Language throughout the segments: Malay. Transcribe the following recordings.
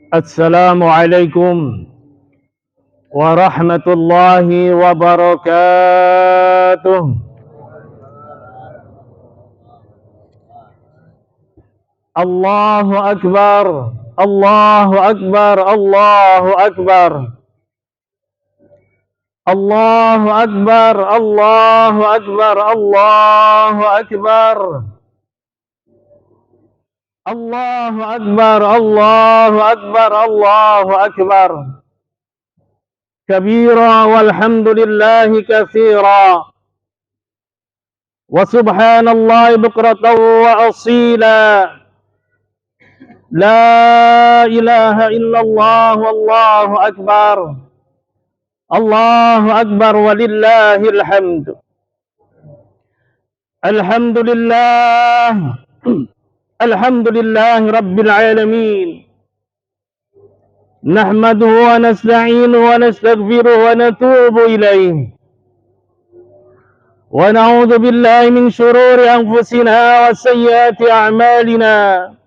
Assalamualaikum warahmatullahi wabarakatuh. Allahu Akbar, Allahu Akbar, Allahu Akbar. Allahu Akbar, Allahu Akbar, Allahu Akbar. Allahu Akbar, Allahu Akbar, Allahu Akbar. Kabira walhamdulillahi katsira. Wa subhanallahi bukratan wa asila. La ilaha illallah wallahu akbar. Allahu akbar walillahil hamd. Alhamdulillah. Alhamdulillah rabbil alamin. Nahmaduhu wa nasta'inuhu wa nastaghfiruhu wa natubu ilayhi. Wa na'udzu billahi min shururi anfusina wa sayyiati a'malina.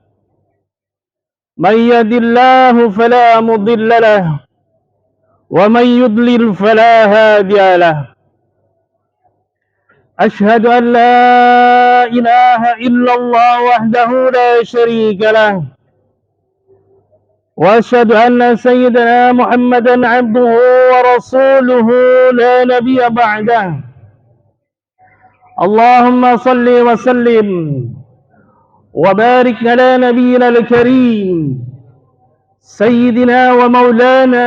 Man yahdihillahu fala mudilla lahu wa man yudlil fala hadiya lahu. Ashhadu an la ilaha illallah wahdahu la syarika lahu wa ashhadu anna sayyidana Muhammadan abduhu wa rasuluhu la nabiyya ba'dah. Allahumma salli wa sallim wa barik ala nabiyyina al-karim sayyidina wa maulana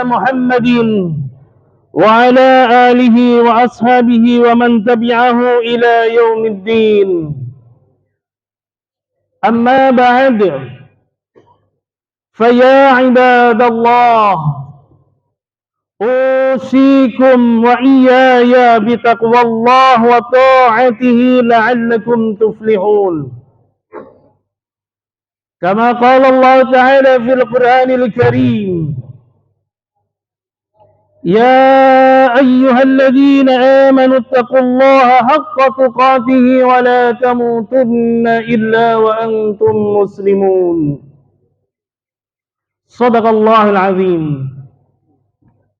Muhammadin wa ala alihi wa ashabihi wa man tabi'ahu ila yaumiddin. Amma ba'd, fa ya ibadallah, usikum wa iyaya bitaqwallah wa ta'atihi la'allakum tuflihun. Kama qala Allah ta'ala fil Qur'anil Karim, يا أيها الذين آمنوا اتقوا الله حق تقاته ولا تموتن إلا وأنتم مسلمون. صدق الله العظيم.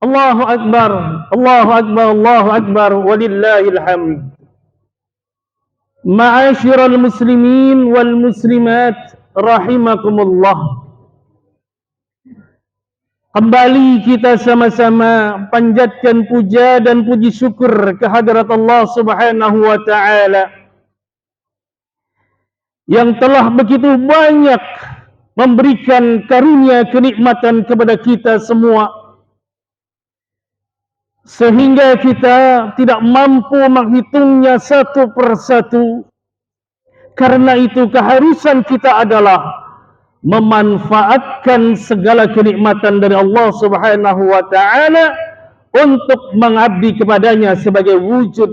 الله أكبر، الله أكبر، الله أكبر ولله الحمد. معاشر المسلمين والمسلمات rahimakumullah. Kembali kita sama-sama panjatkan puja dan puji syukur kehadrat Allah Subhanahu wa taala yang telah begitu banyak memberikan karunia kenikmatan kepada kita semua sehingga kita tidak mampu menghitungnya satu persatu. Karena itu keharusan kita adalah memanfaatkan segala kenikmatan dari Allah Subhanahu wa taala untuk mengabdi kepadanya sebagai wujud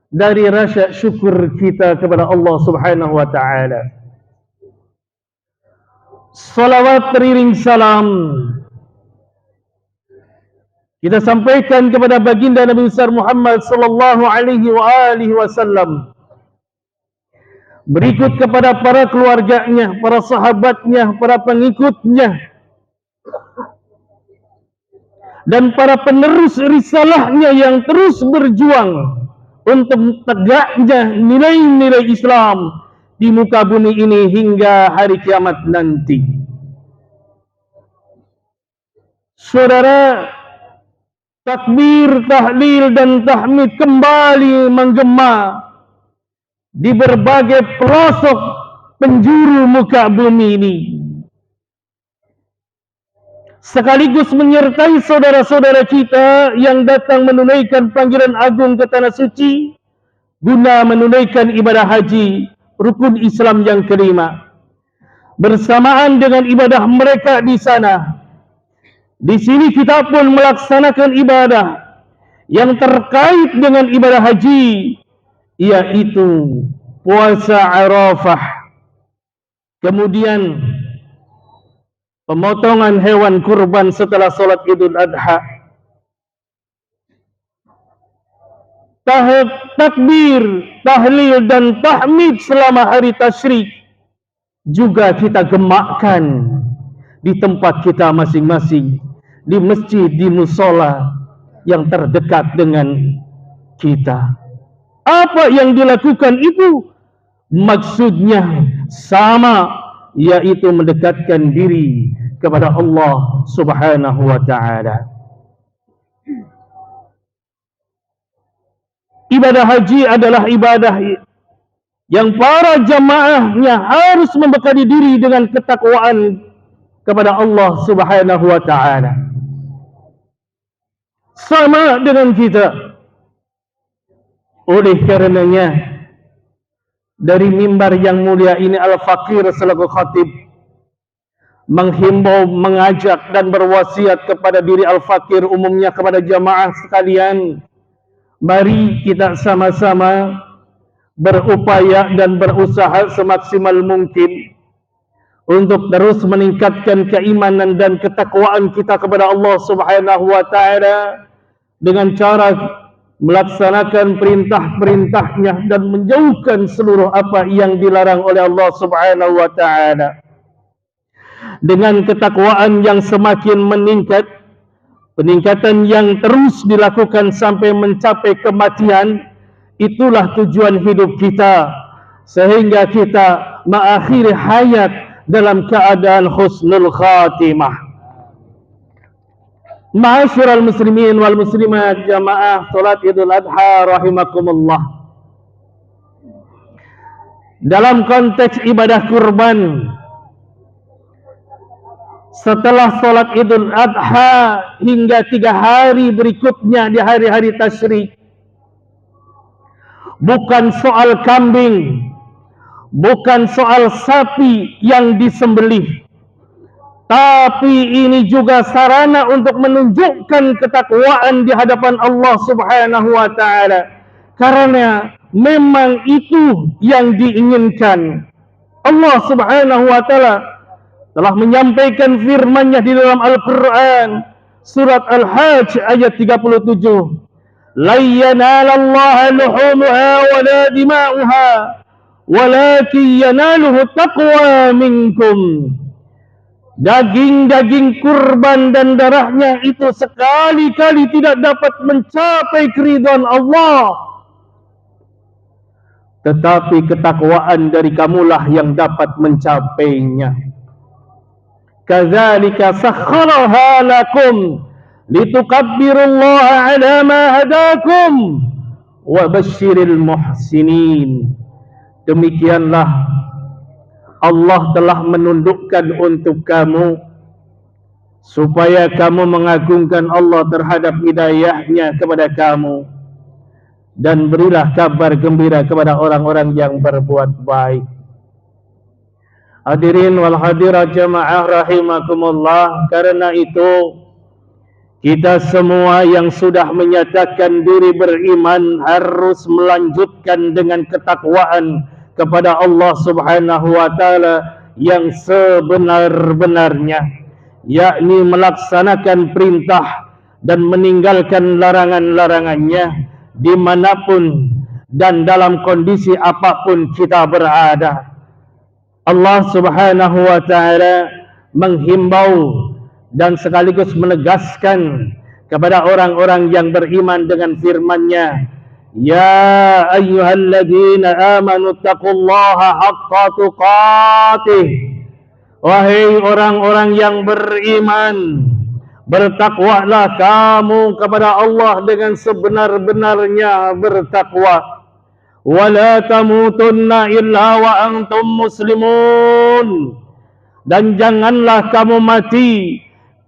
dari rasa syukur kita kepada Allah Subhanahu wa taala. Salawat teriring salam kita sampaikan kepada baginda Nabi besar Muhammad sallallahu alaihi wasallam. Berikut kepada para keluarganya, para sahabatnya, para pengikutnya, dan para penerus risalahnya yang terus berjuang untuk tegaknya nilai-nilai Islam di muka bumi ini hingga hari kiamat nanti. Saudara, takbir, tahlil, dan tahmid kembali menggema di berbagai pelosok penjuru muka bumi ini, sekaligus menyertai saudara-saudara kita yang datang menunaikan panggilan agung ke tanah suci guna menunaikan ibadah haji rukun Islam yang kelima. Bersamaan dengan ibadah mereka di sana, di sini kita pun melaksanakan ibadah yang terkait dengan ibadah haji, yaitu puasa Arafah, kemudian pemotongan hewan kurban setelah sholat Idul Adha, takbir, tahlil dan tahmid selama hari tasyrik juga kita gemakkan di tempat kita masing-masing, di masjid, di musola yang terdekat dengan kita. Apa yang dilakukan itu maksudnya sama, yaitu mendekatkan diri kepada Allah Subhanahu wa ta'ala. Ibadah haji adalah ibadah yang para jamaahnya harus membekali diri dengan ketakwaan kepada Allah Subhanahu wa ta'ala. Sama dengan kita. Oleh karenanya, dari mimbar yang mulia ini Al-Fakir selaku khatib menghimbau, mengajak dan berwasiat kepada diri Al-Fakir, umumnya kepada jamaah sekalian, mari kita sama-sama berupaya dan berusaha semaksimal mungkin untuk terus meningkatkan keimanan dan ketakwaan kita kepada Allah Subhanahu wa ta'ala dengan cara melaksanakan perintah-perintahnya dan menjauhkan seluruh apa yang dilarang oleh Allah Subhanahu wa ta'ala. Dengan ketakwaan yang semakin meningkat, peningkatan yang terus dilakukan sampai mencapai kematian, itulah tujuan hidup kita, sehingga kita mengakhiri hayat dalam keadaan husnul khatimah. Ma'asyiral muslimin wal muslimat, jamaah salat Idul Adha rahimakumullah. Dalam konteks ibadah kurban, setelah salat Idul Adha hingga 3 hari berikutnya di hari-hari tasyrik, bukan soal kambing, bukan soal sapi yang disembelih, tapi ini juga sarana untuk menunjukkan ketakwaan di hadapan Allah Subhanahu wa ta'ala, karena memang itu yang diinginkan. Allah Subhanahu wa ta'ala telah menyampaikan firman-Nya di dalam Al-Quran, surat Al-Hajj ayat 37. La yanalallaha luhumuha wala dima'uha walakin yanaluhu taqwa minkum. Daging-daging kurban dan darahnya itu sekali-kali tidak dapat mencapai keridhaan Allah, tetapi ketakwaan dari kamulah yang dapat mencapainya. Kadzalika sakhkharaha lakum litukabbirullaha ala ma hadakum wa basyiril muhsinin. Demikianlah Allah telah menundukkan untuk kamu supaya kamu mengagungkan Allah terhadap hidayahnya kepada kamu, dan berilah kabar gembira kepada orang-orang yang berbuat baik. Hadirin wal hadirat jamaah rahimakumullah, karena itu kita semua yang sudah menyatakan diri beriman harus melanjutkan dengan ketakwaan kepada Allah Subhanahu wa ta'ala yang sebenar-benarnya, yakni melaksanakan perintah dan meninggalkan larangan-larangannya dimanapun dan dalam kondisi apapun kita berada. Allah Subhanahu wa ta'ala menghimbau dan sekaligus menegaskan kepada orang-orang yang beriman dengan firman-Nya, Ya ayyuhalladzina amanu taqullaha haqqa tuqatih. Wahai orang-orang yang beriman, bertakwalah kamu kepada Allah dengan sebenar-benarnya bertakwa. Wala tamutunna illa wa antum muslimun. Dan janganlah kamu mati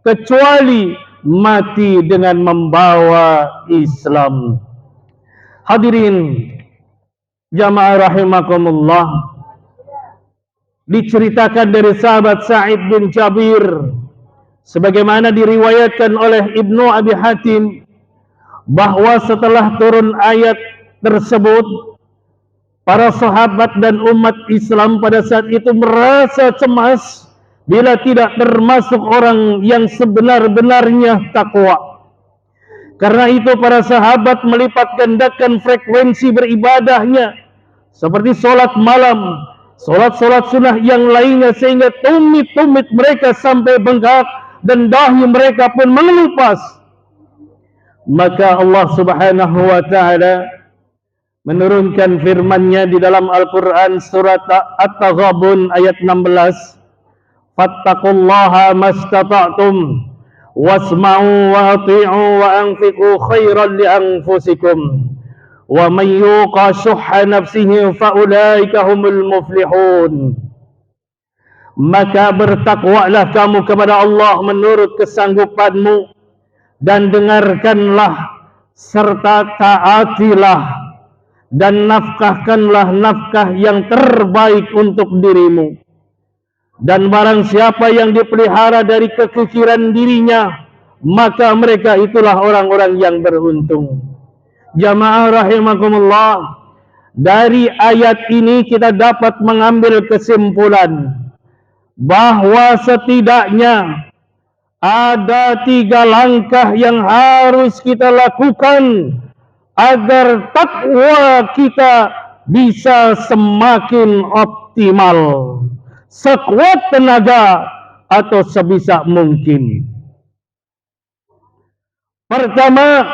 kecuali mati dengan membawa Islam. Hadirin jamaah rahimakumullah, diceritakan dari sahabat Sa'id bin Jabir sebagaimana diriwayatkan oleh Ibnu Abi Hatim bahwa setelah turun ayat tersebut, para sahabat dan umat Islam pada saat itu merasa cemas bila tidak termasuk orang yang sebenar-benarnya takwa. Karena itu para sahabat melipat gandakan frekuensi beribadahnya, seperti sholat malam, solat-solat sunnah yang lainnya, sehingga tumit-tumit mereka sampai bengkak dan dahi mereka pun mengelupas. Maka Allah Subhanahu wa taala menurunkan firman-Nya di dalam Al-Qur'an surat At-Taghabun ayat 16, fattaqullaha mastata'tum wasma'u wa ati'u wa anfiqu khairan li anfusikum wa man yuqa syuhha nafsihi fa ulaika humul muflihun. Maka bertakwalah kamu kepada Allah menurut kesanggupanmu, dan dengarkanlah serta taatilah, dan nafkahkanlah nafkah yang terbaik untuk dirimu. Dan barang siapa yang dipelihara dari kekikiran dirinya, maka mereka itulah orang-orang yang beruntung. Jamaah rahimakumullah, dari ayat ini kita dapat mengambil kesimpulan bahwa setidaknya ada 3 langkah yang harus kita lakukan agar takwa kita bisa semakin optimal, sekuat tenaga atau sebisa mungkin. Pertama,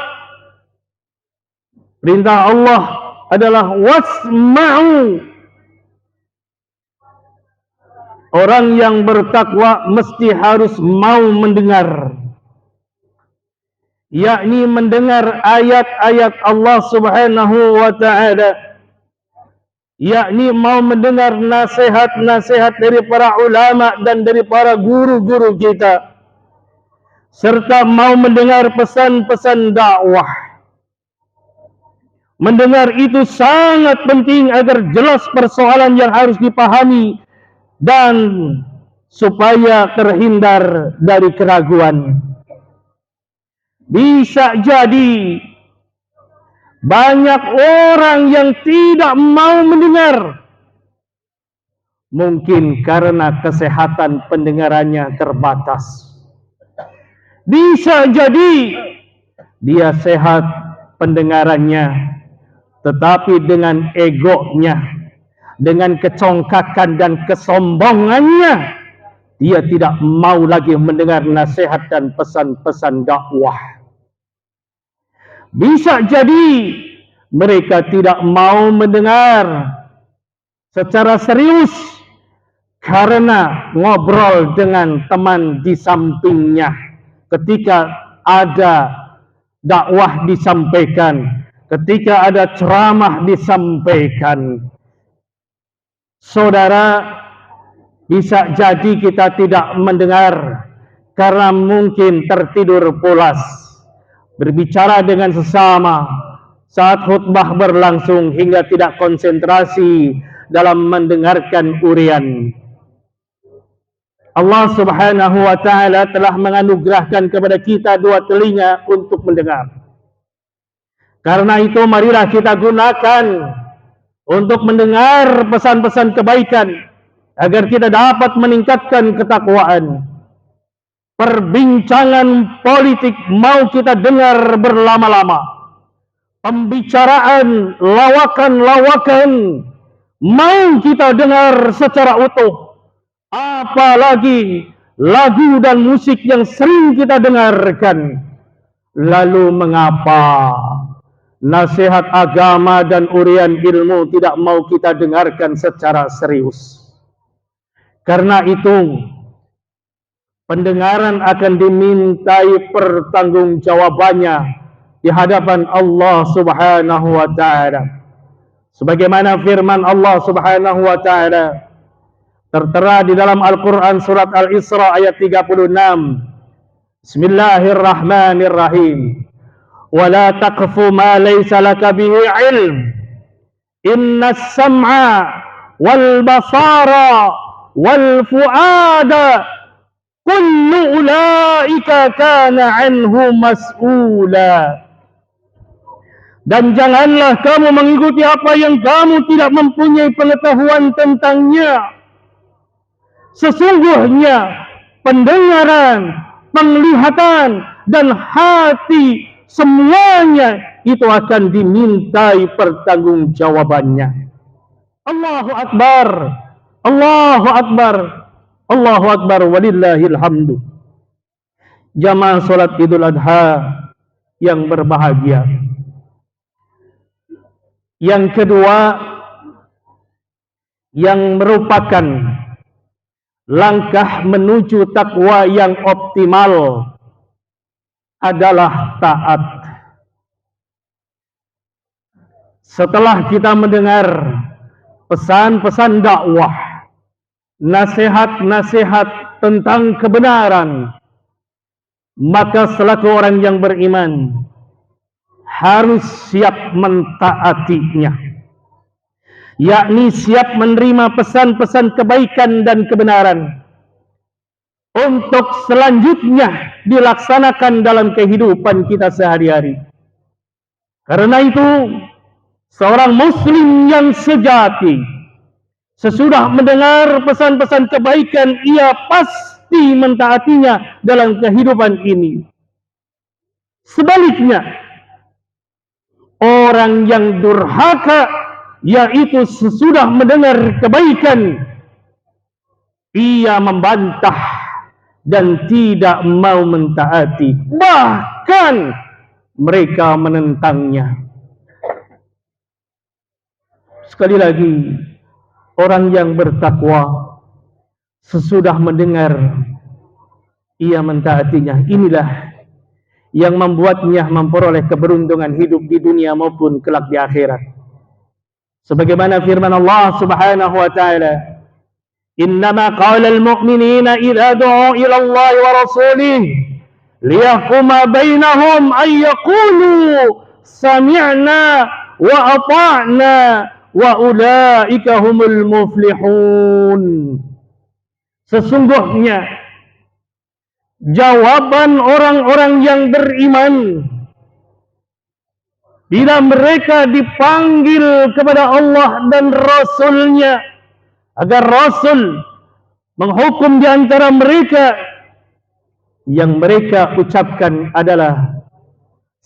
perintah Allah adalah wasma'u. Orang yang bertakwa mesti harus mau mendengar, yakni mendengar ayat-ayat Allah Subhanahu wa taala, yakni mau mendengar nasihat-nasihat dari para ulama dan dari para guru-guru kita, serta mau mendengar pesan-pesan dakwah. Mendengar itu sangat penting agar jelas persoalan yang harus dipahami dan supaya terhindar dari keraguan. Bisa jadi banyak orang yang tidak mau mendengar, mungkin karena kesehatan pendengarannya terbatas. Bisa jadi dia sehat pendengarannya, tetapi dengan egonya, dengan kecongkakan dan kesombongannya, dia tidak mau lagi mendengar nasihat dan pesan-pesan dakwah. Bisa jadi mereka tidak mau mendengar secara serius karena ngobrol dengan teman di sampingnya ketika ada dakwah disampaikan, ketika ada ceramah disampaikan. Saudara, bisa jadi kita tidak mendengar karena mungkin tertidur pulas, berbicara dengan sesama saat khutbah berlangsung hingga tidak konsentrasi dalam mendengarkan urian. Allah Subhanahu wa taala telah menganugerahkan kepada kita 2 telinga untuk mendengar. Karena itu marilah kita gunakan untuk mendengar pesan-pesan kebaikan agar kita dapat meningkatkan ketakwaan. Perbincangan politik mau kita dengar berlama-lama. Pembicaraan lawakan-lawakan mau kita dengar secara utuh. Apalagi lagu dan musik yang sering kita dengarkan. Lalu mengapa nasihat agama dan urian ilmu tidak mau kita dengarkan secara serius? Karena itu pendengaran akan dimintai pertanggungjawabannya di hadapan Allah Subhanahu wa taala. Sebagaimana firman Allah Subhanahu wa taala tertera di dalam Al-Qur'an surat Al-Isra ayat 36. Bismillahirrahmanirrahim. ولا تقف ما ليس لك به علم إن السمع والبصر والفؤاد كل أولئك كان عنه مسؤولا. Dan janganlah kamu mengikuti apa yang kamu tidak mempunyai pengetahuan tentangnya. Sesungguhnya pendengaran, penglihatan dan hati semuanya itu akan dimintai pertanggungjawabannya. Allahu Akbar. Allahu Akbar. Allahu Akbar walillahil hamdu. Jamaah salat Idul Adha yang berbahagia. Yang kedua, yang merupakan langkah menuju takwa yang optimal adalah taat. Setelah kita mendengar pesan-pesan dakwah, nasihat-nasihat tentang kebenaran, maka selaku orang yang beriman harus siap mentaatinya, yakni siap menerima pesan-pesan kebaikan dan kebenaran untuk selanjutnya dilaksanakan dalam kehidupan kita sehari-hari. Karena itu, seorang muslim yang sejati sesudah mendengar pesan-pesan kebaikan, ia pasti mentaatinya dalam kehidupan ini. Sebaliknya, orang yang durhaka, yaitu sesudah mendengar kebaikan, ia membantah dan tidak mau mentaati, bahkan mereka menentangnya. Sekali lagi, orang yang bertakwa sesudah mendengar ia mentaatinya. Inilah yang membuatnya memperoleh keberuntungan hidup di dunia maupun kelak di akhirat. Sebagaimana firman Allah Subhanahu wa taala, "Innama qala al-mu'minina idza du'u ila Allah wa rasulih liyahkuma bainahum ay yaqulu sami'na wa ata'na wa ulaika humul muflihun." Sesungguhnya jawaban orang-orang yang beriman bila mereka dipanggil kepada Allah dan Rasul-Nya agar Rasul menghukum di antara mereka, yang mereka ucapkan adalah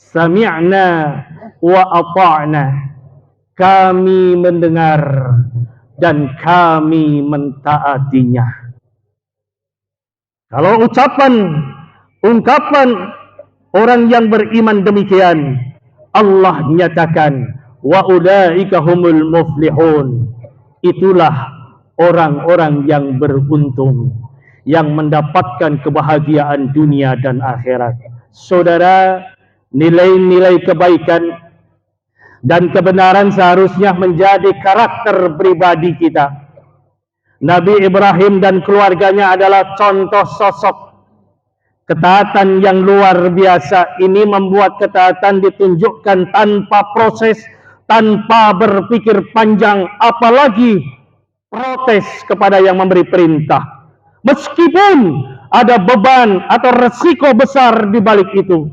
sami'na wa ata'na, kami mendengar dan kami mentaatinya. Kalau ungkapan orang yang beriman demikian, Allah nyatakan wa ulaika humul muflihun, itulah orang-orang yang beruntung, yang mendapatkan kebahagiaan dunia dan akhirat. Saudara, nilai-nilai kebaikan dan kebenaran seharusnya menjadi karakter pribadi kita. Nabi Ibrahim dan keluarganya adalah contoh sosok ketaatan yang luar biasa. Ini membuat ketaatan ditunjukkan tanpa proses, tanpa berpikir panjang, apalagi protes kepada yang memberi perintah. Meskipun ada beban atau resiko besar di balik itu.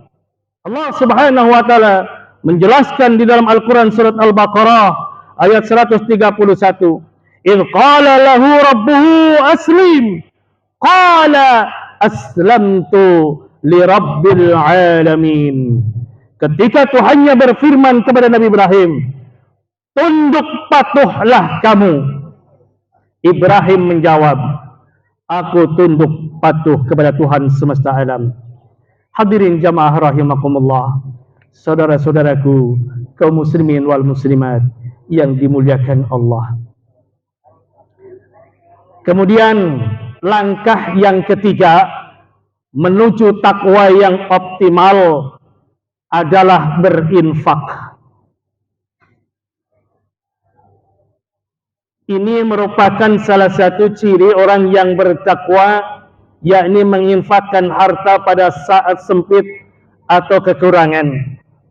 Allah Subhanahu wa taala menjelaskan di dalam Al-Quran surat Al-Baqarah ayat 131. "Idh qala lahu rabbuhu aslim, qala aslamtu li rabbil alamin." Ketika Tuhannya berfirman kepada Nabi Ibrahim, "Tunduk patuhlah kamu." Ibrahim menjawab, "Aku tunduk patuh kepada Tuhan semesta alam." Hadirin jamaah rahimakumullah, saudara-saudaraku kaum muslimin wal muslimat yang dimuliakan Allah. Kemudian langkah yang ketiga menuju takwa yang optimal adalah berinfak. Ini merupakan salah satu ciri orang yang bertakwa, yakni menginfakkan harta pada saat sempit atau kekurangan,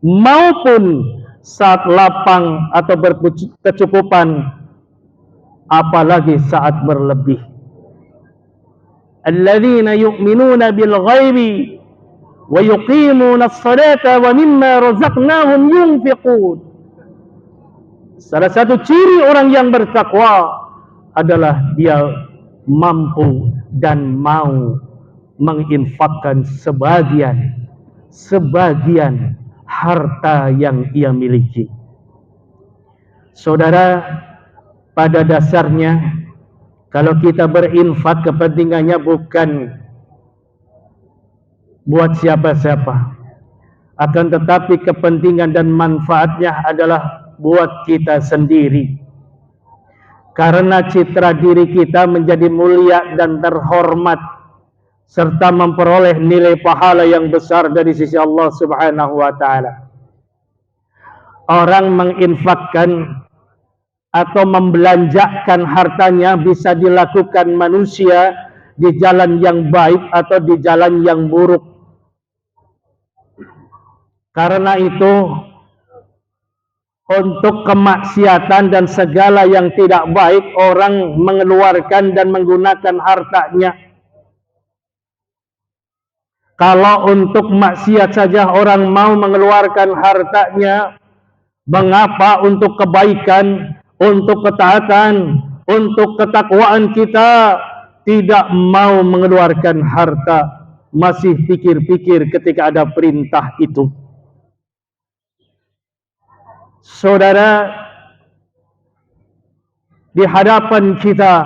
maupun saat lapang atau berkecukupan, apalagi saat berlebih. Alladzina yu'minuna bil ghaibi wa yuqimuna as-salata wa mimma razaqnahum yunfiqun. Salah satu ciri orang yang bertakwa adalah dia mampu dan mau menginfakkan sebagian harta yang ia miliki. Saudara, pada dasarnya Kalau kita berinfak, kepentingannya bukan buat siapa-siapa, akan tetapi kepentingan dan manfaatnya adalah buat kita sendiri. Karena citra diri kita menjadi mulia dan terhormat, serta memperoleh nilai pahala yang besar dari sisi Allah Subhanahu wa Ta'ala. Orang menginfakkan atau membelanjakan hartanya bisa dilakukan manusia di jalan yang baik atau di jalan yang buruk. Karena itu, untuk kemaksiatan dan segala yang tidak baik, orang mengeluarkan dan menggunakan hartanya. Kalau untuk maksiat saja orang mau mengeluarkan hartanya, mengapa untuk kebaikan, untuk ketaatan, untuk ketakwaan kita tidak mau mengeluarkan harta, masih pikir-pikir ketika ada perintah itu. Saudara, di hadapan kita,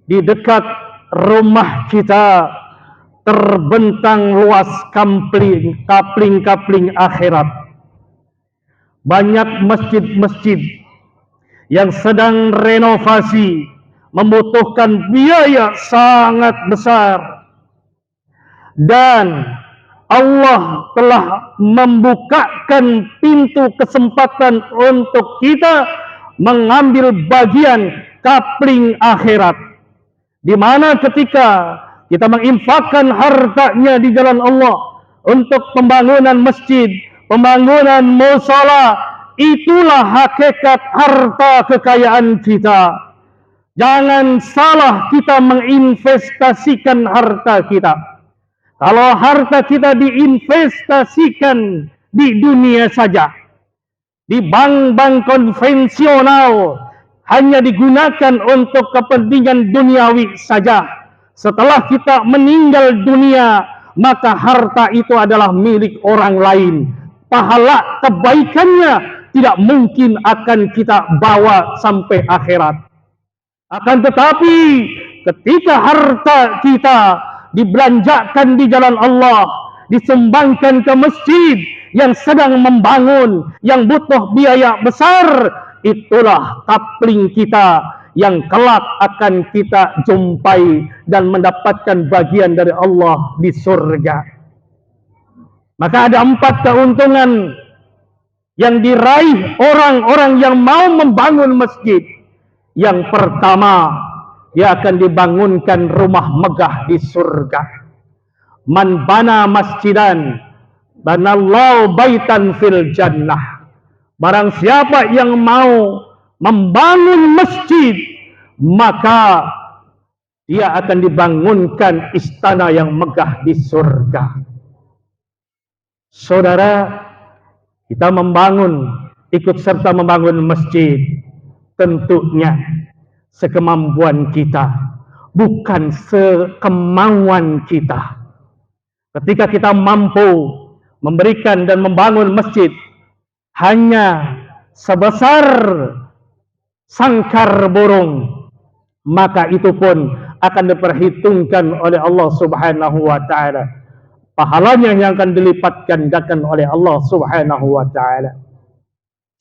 di dekat rumah kita, terbentang luas kapling-kapling akhirat. Banyak masjid-masjid yang sedang renovasi, membutuhkan biaya sangat besar, dan Allah telah membukakan pintu kesempatan untuk kita mengambil bagian kapling akhirat, di mana ketika kita menginfakkan hartanya di jalan Allah untuk pembangunan masjid, pembangunan musala, itulah hakikat harta kekayaan kita. Jangan salah kita menginvestasikan harta kita. Kalau harta kita diinvestasikan di dunia saja, di bank-bank konvensional, hanya digunakan untuk kepentingan duniawi saja, setelah kita meninggal dunia, maka harta itu adalah milik orang lain. Pahala kebaikannya tidak mungkin akan kita bawa sampai akhirat. Akan tetapi ketika harta kita dibelanjakan di jalan Allah, disumbangkan ke masjid yang sedang membangun, yang butuh biaya besar, itulah kapling kita yang kelak akan kita jumpai dan mendapatkan bagian dari Allah di surga. Maka ada 4 keuntungan yang diraih orang-orang yang mau membangun masjid. Yang pertama, dia akan dibangunkan rumah megah di surga. Man bana masjidan, banallahu baitan fil jannah. Barang siapa yang mau membangun masjid, maka dia akan dibangunkan istana yang megah di surga. Saudara, kita ikut serta membangun masjid, tentunya sekemampuan kita, bukan sekemauan kita. Ketika kita mampu memberikan dan membangun masjid hanya sebesar sangkar burung, maka itu pun akan diperhitungkan oleh Allah Subhanahu wa Ta'ala. Pahalanya yang akan dilipat gandakan oleh Allah Subhanahu wa Ta'ala.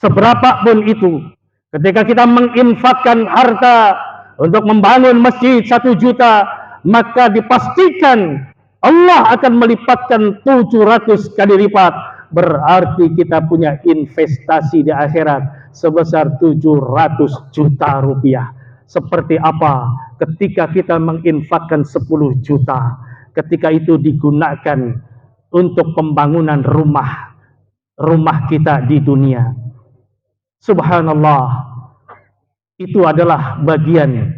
Seberapa pun itu, ketika kita menginfakkan harta untuk membangun masjid 1 juta, maka dipastikan Allah akan melipatkan 700 kali lipat. Berarti kita punya investasi di akhirat sebesar 700 juta rupiah. Seperti apa ketika kita menginfakkan 10 juta, ketika itu digunakan untuk pembangunan rumah kita di dunia. Subhanallah, itu adalah bagian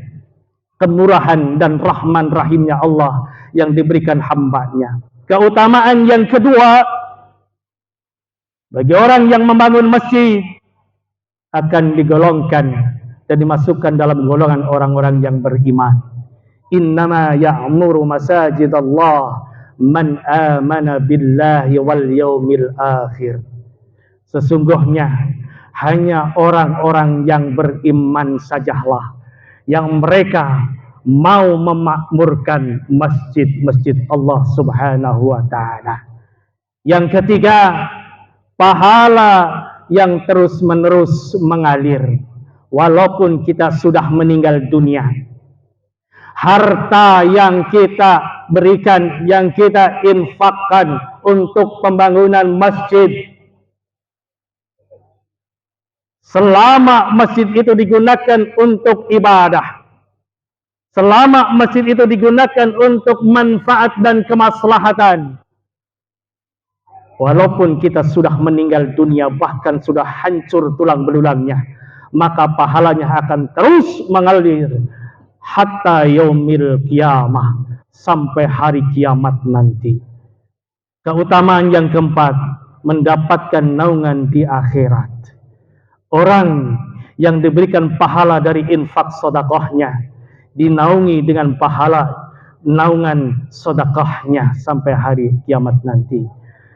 kemurahan dan rahman rahimnya Allah yang diberikan hambanya. Keutamaan yang kedua, bagi orang yang membangun masjid akan digolongkan dan dimasukkan dalam golongan orang-orang yang beriman. Innama ya'muru masajidallah man amana billahi wal yaumil akhir. Sesungguhnya hanya orang-orang yang beriman sajalah yang mereka mau memakmurkan masjid-masjid Allah Subhanahu wa taala. Yang ketiga, pahala yang terus-menerus mengalir walaupun kita sudah meninggal dunia. Harta yang kita berikan, yang kita infakkan untuk pembangunan masjid, selama masjid itu digunakan untuk ibadah, selama masjid itu digunakan untuk manfaat dan kemaslahatan, walaupun kita sudah meninggal dunia, bahkan sudah hancur tulang belulangnya, maka pahalanya akan terus mengalir hatta yaumil qiyamah, sampai hari kiamat nanti. Keutamaan yang keempat, mendapatkan naungan di akhirat. Orang yang diberikan pahala dari infak sedekahnya dinaungi dengan pahala naungan sedekahnya sampai hari kiamat nanti.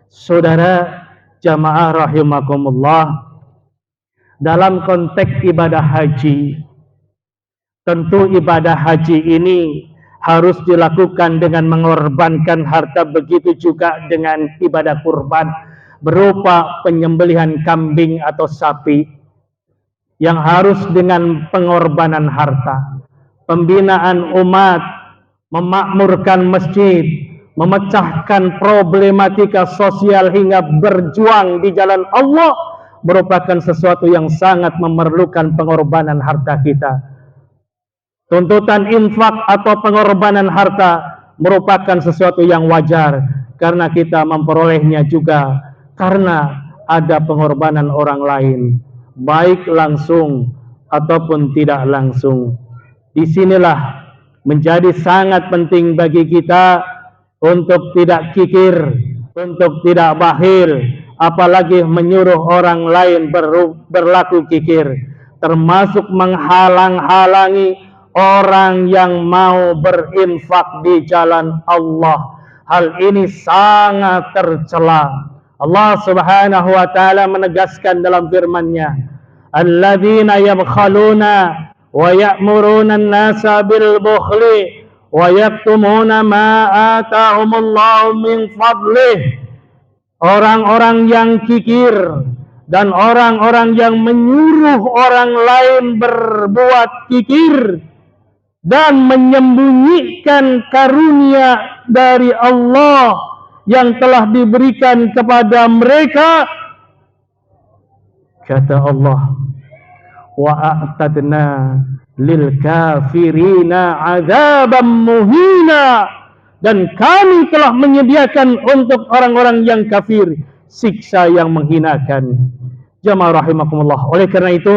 Saudara jamaah rahimakumullah, dalam konteks ibadah haji, tentu ibadah haji ini harus dilakukan dengan mengorbankan harta, begitu juga dengan ibadah kurban berupa penyembelihan kambing atau sapi yang harus dengan pengorbanan harta, pembinaan umat, memakmurkan masjid, memecahkan problematika sosial hingga berjuang di jalan Allah merupakan sesuatu yang sangat memerlukan pengorbanan harta kita. Tuntutan infak atau pengorbanan harta merupakan sesuatu yang wajar karena kita memperolehnya juga karena ada pengorbanan orang lain, baik langsung ataupun tidak langsung. Disinilah menjadi sangat penting bagi kita untuk tidak kikir, untuk tidak bakhil, apalagi menyuruh orang lain berlaku kikir, termasuk menghalang-halangi orang yang mau berinfak di jalan Allah. Hal ini sangat tercela. Allah Subhanahu wa taala menegaskan dalam firman-Nya, alladzina yabkhaluna wa ya'muruna an-nasa bil bukhli wa yaktumuna ma atahumullahu min fadlih. Orang-orang yang kikir dan orang-orang yang menyuruh orang lain berbuat kikir dan menyembunyikan karunia dari Allah yang telah diberikan kepada mereka, kata Allah, wa a'tadna lil kafirina azaban muhina, dan kami telah menyediakan untuk orang-orang yang kafir siksa yang menghinakan. Jamaah rahimakumullah, oleh karena itu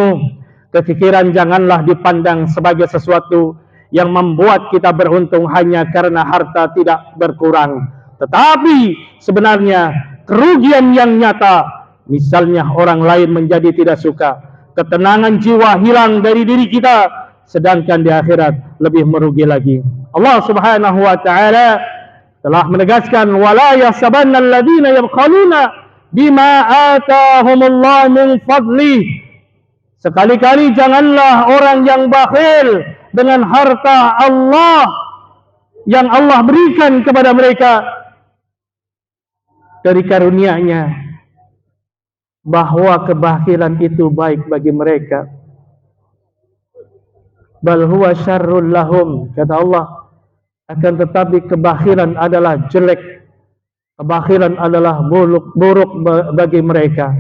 kekikiran janganlah dipandang sebagai sesuatu yang membuat kita beruntung hanya karena harta tidak berkurang, tetapi sebenarnya kerugian yang nyata, misalnya orang lain menjadi tidak suka, ketenangan jiwa hilang dari diri kita, sedangkan di akhirat lebih merugi lagi. Allah Subhanahu wa taala telah menegaskan, wala yahsabanna alladziina yabkhaluna bima ataahumullah min fadli. Sekali-kali janganlah orang yang bakhil dengan harta Allah yang Allah berikan kepada mereka dari karunia-Nya, bahwa kebakhilan itu baik bagi mereka. Bal huwa syarrul lahum, kata Allah, akan tetapi kebakhilan adalah jelek, kebakhilan adalah buruk bagi mereka.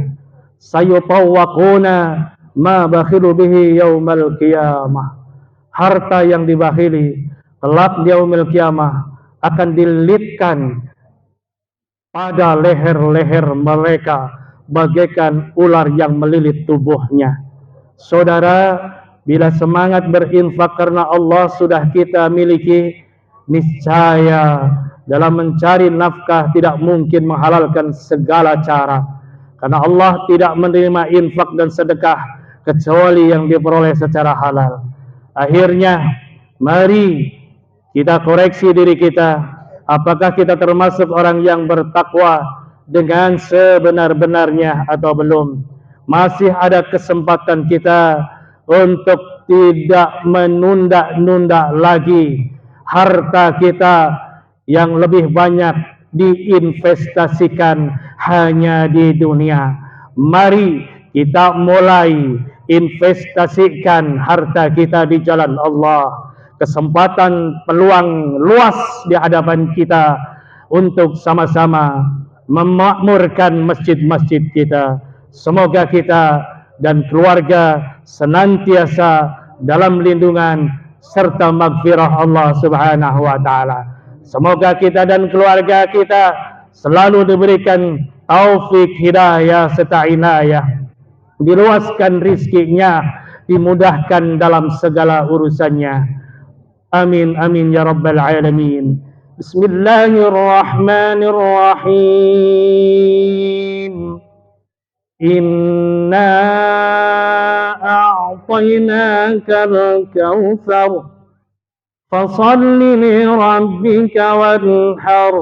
Sayutawwaquna ma bakhilu bihi yaumal qiyamah. Harta yang dibakhili kelak di yaumil qiyamah akan dililitkan pada leher-leher mereka bagaikan ular yang melilit tubuhnya. Saudara, bila semangat berinfak karena Allah sudah kita miliki, niscaya dalam mencari nafkah tidak mungkin menghalalkan segala cara, karena Allah tidak menerima infak dan sedekah kecuali yang diperoleh secara halal. Akhirnya mari kita koreksi diri kita, apakah kita termasuk orang yang bertakwa dengan sebenar-benarnya atau belum. Masih ada kesempatan kita untuk tidak menunda-nunda lagi harta kita yang lebih banyak diinvestasikan hanya di dunia. Mari kita mulai investasikan harta kita di jalan Allah. Kesempatan peluang luas di hadapan kita untuk sama-sama memakmurkan masjid-masjid kita. Semoga kita dan keluarga senantiasa dalam lindungan serta maghfirah Allah Subhanahu wa taala. Semoga kita dan keluarga kita selalu diberikan taufik, hidayah serta inayah, diluaskan rizkinya, dimudahkan dalam segala urusannya. Amin amin ya rabbal alamin. Bismillahirrahmanirrahim. Inna a'tainakal kautsar fasalli li rabbika wanhar.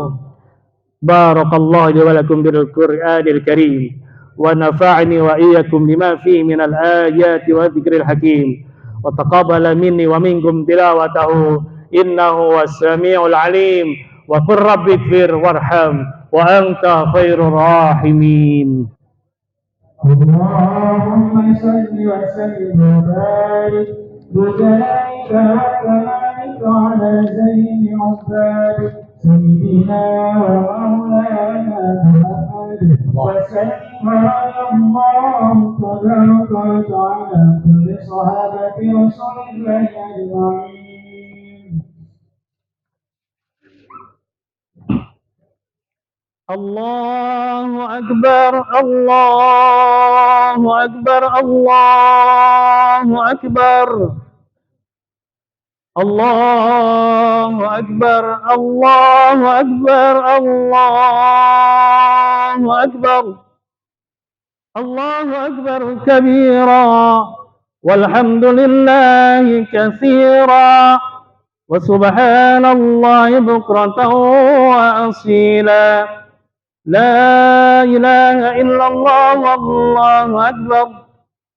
Barakallahu li wa lakum bil Qur'anil Karim wa nafa'ani wa iyyakum bima fihi minal ayati wa dzikril hakim. وتقبل مني ومنكم تلاوته إنه هو السميع العليم وقل رب اغفر وارحم وأنت خير الراحمين. اللهم صل وسلم وبارك بجلالك وكمالك على زين عبادك سيدنا ومولانا محمد وسلم على الله تبارك وتعالى كل صحابة رسول الله أجمعين. الله أكبر الله أكبر الله أكبر الله أكبر الله أكبر الله أكبر الله أكبر كبيرا والحمد لله كثيرا وسبحان الله بكرة وأصيلا. لا إله إلا الله والله أكبر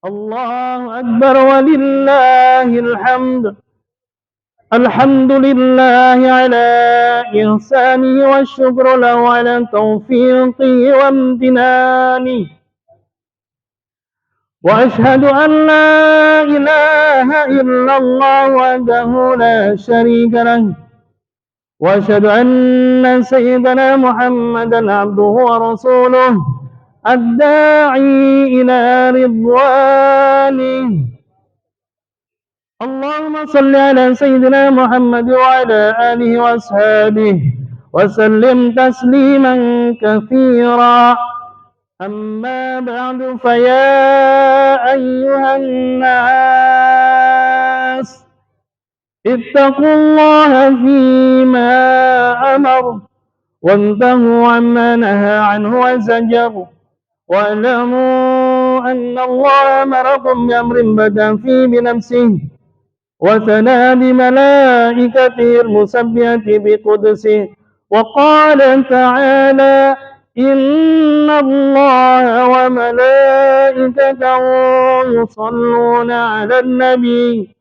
الله أكبر ولله الحمد. الحمد لله على إحسانه والشكر له على توفيقه وامتنانه. وأشهد أن لا إله إلا الله وحده لا شريك له وأشهد أن سيدنا محمدا عبده ورسوله الداعي إلى رضوانه. اللهم صل على سيدنا محمد وعلى آله وأصحابه وسلم تسليما كثيرا. أما بعد فيا أيها الناس اتقوا الله فيما أمر وانتهوا عما نهى عنه وزجر واعلموا أن الله أمركم بأمر بدأ فيه بنفسه وثنى بملائكته المسبحة بقدسه وقال تعالى إن الله وملائكته يصلون على النبي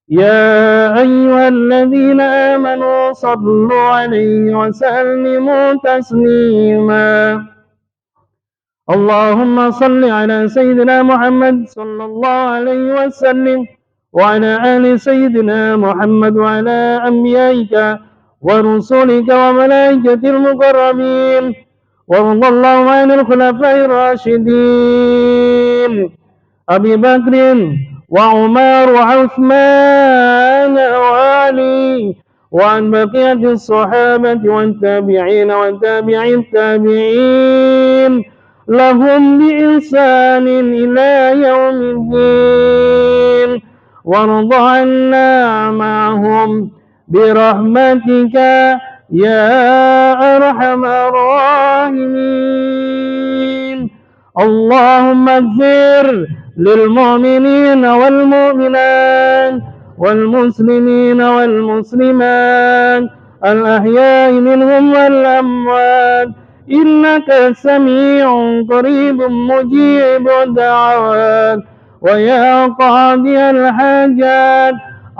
يا أيها الذين آمنوا صلوا عليه وسلموا تسليما. اللهم صل على سيدنا محمد صلى الله عليه وسلم وعلى آل سيدنا محمد وعلى أنبيائك ورسلك وملائكة المقربين وارض اللهم عن الخلفاء الراشدين أبي بكر وعمر وعثمان وعلي وعن بقية الصحابة والتابعين والتابعين التابعين لهم بإحسان إلى يوم الدين وارض عنا معهم برحمتك يا أرحم الراحمين. اللهم اغفر للمؤمنين والمؤمنات والمسلمين والمسلمات الأحياء منهم والأموات إنك سميع قريب مجيب الدعوات ويا قاضي الحاجات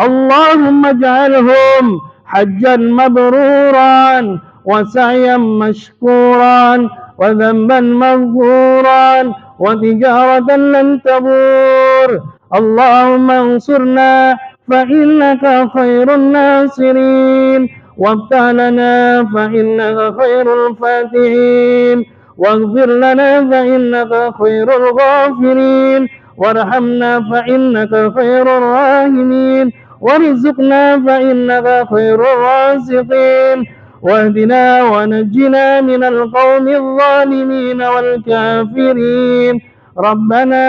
اللهم اجعلهم حجا مبرورا وسعيا مشكورا وذنبا مغفورا وتجارة لن تبور. اللهم انصرنا فإنك خير الناصرين، وافتح لنا فإنك خير الفاتحين، واغفر لنا فإنك خير الغافرين، وارحمنا فإنك خير الراحمين، وارزقنا فإنك خير الرازقين، واهدنا ونجنا من القوم الظالمين والكافرين. ربنا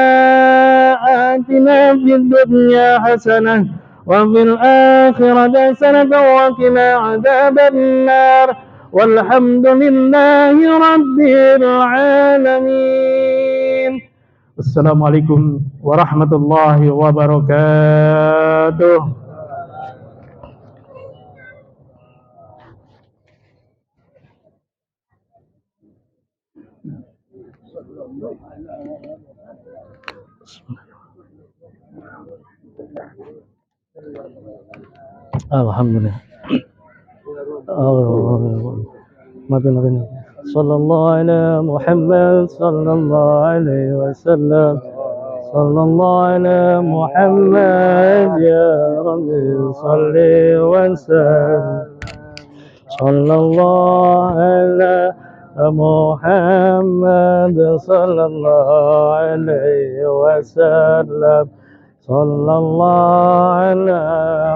آتنا في الدنيا حسنة وفي الآخرة حسنة وقنا عذاب النار، والحمد لله رب العالمين. السلام عليكم ورحمة الله وبركاته. Alhamdulillah. Maafin. Sallallahu ala Muhammad sallallahu alaihi wasallam. Sallallahu ala Muhammad ya Rabbi salli wa sallim. Sallallahu ala Muhammad sallallahu alaihi wasallam. Sallallahu ala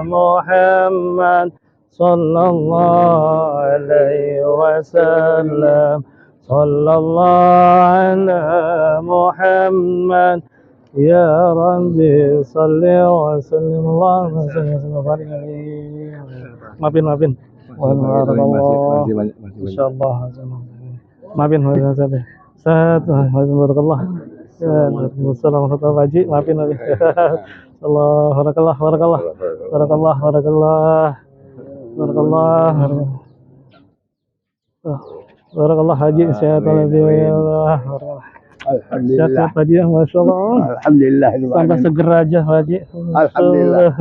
Muhammad sallallahu alaihi wasallam. Sallallahu ala Muhammad ya Rabbi salli wa sallim. Allahumma salli wa barik alaihi. Maafin. Insyaallah. Maafin sampai. Barakallah. Assalamualaikum warahmatullahi wabarakatuh. Maafin Nabi. Allah barakallah haji sehat alhamdulillah. Sehat haji, masya Allah. Alhamdulillah. Tambah seger aja haji. Alhamdulillah.